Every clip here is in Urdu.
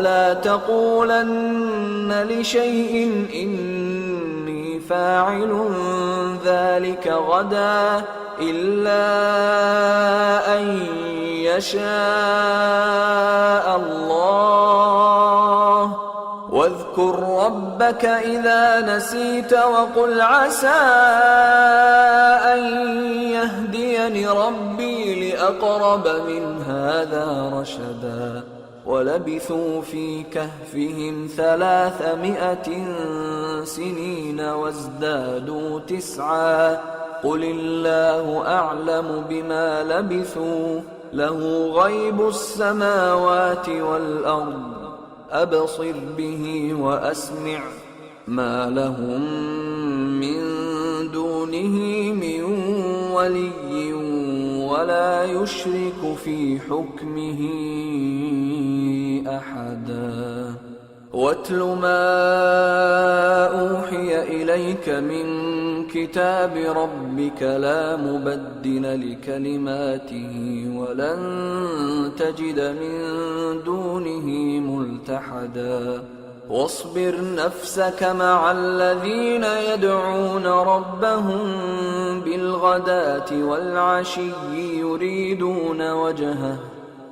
ولا تقولن لشيء إني فاعل ذلك غدا إلا أن يشاء الله واذكر ربك إذا نسيت وقل عسى أن يهديني ربي لأقرب من هذا رشدا ولبثوا في كهفهم 300 سنين وازدادوا 9 قل الله أعلم بما لبثوا له غيب السماوات والأرض أبصر به وأسمع ما لهم من دونه من ولي ولا يشرك في حكمه أحدا واتل ما أوحي إليك من كتاب ربك لا مبدل لكلماته ولن تجد من دونه ملتحدا واصبر نفسك مع الذين يدعون ربهم بالغداة والعشي يريدون وجهه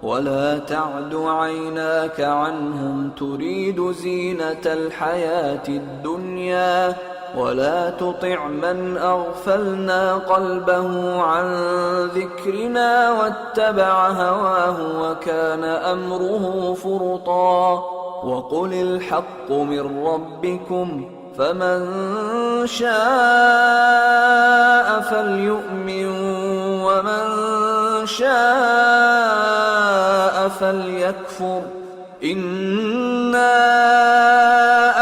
ولا تعد عيناك عنهم تريد زينة الحياة الدنيا ولا تطع من أغفلنا قلبه عن ذكرنا واتبع هواه وكان أمره فرطا وقل الحق من ربكم فمن شاء فليؤمن ومن شاء فليكفر إنا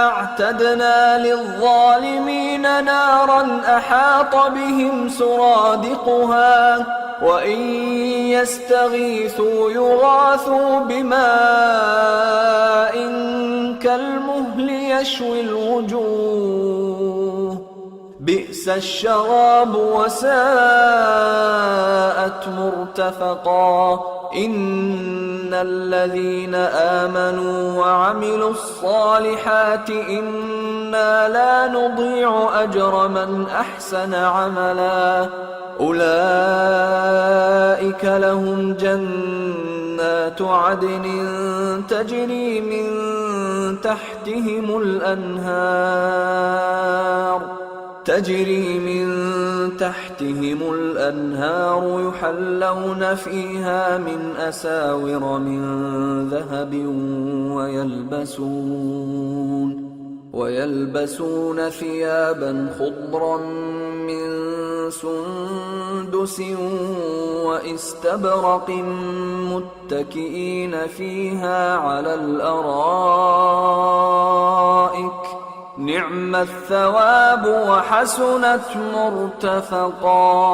أعتدنا للظالمين نارا أحاط بهم سرادقها وإن يستغيثوا يغاثوا بماء كالمهل يشوي الوجوه بئس الشراب وساءت مرتفقا إن الذين آمنوا وعملوا الصالحات إنا لا نضيع أجر من أحسن عملا أولئك لهم جنات عدن تجري من تحتهم الأنهار يحلون فيها من أساور من ذهب ويلبسون ثيابا خضرا من سندس واستبرق متكئين فيها على الأرائك نعم الثواب وحسنت مرتفقا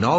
9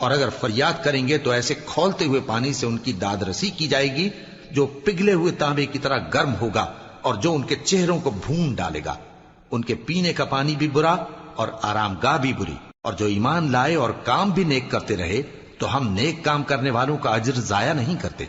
اور اگر فریاد کریں گے تو ایسے کھولتے ہوئے پانی سے ان کی داد رسی کی جائے گی جو پگھلے ہوئے تانبے کی طرح گرم ہوگا اور جو ان کے چہروں کو بھون ڈالے گا۔ ان کے پینے کا پانی بھی برا اور آرام گاہ بھی بری۔ اور جو ایمان لائے اور کام بھی نیک کرتے رہے تو ہم نیک کام کرنے والوں کا اجر ضائع نہیں کرتے۔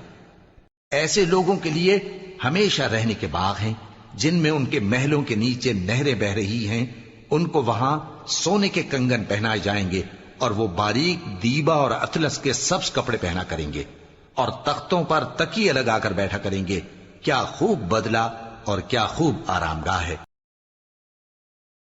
ایسے لوگوں کے لیے ہمیشہ رہنے کے باغ ہیں جن میں ان کے محلوں کے نیچے نہریں بہ رہی ہیں، ان کو وہاں سونے کے کنگن پہنائے جائیں گے اور وہ باریک دیبا اور اطلس کے سبز کپڑے پہنا کریں گے اور تختوں پر تکیے لگا کر بیٹھا کریں گے۔ کیا خوب بدلہ اور کیا خوب آرام گاہ ہے۔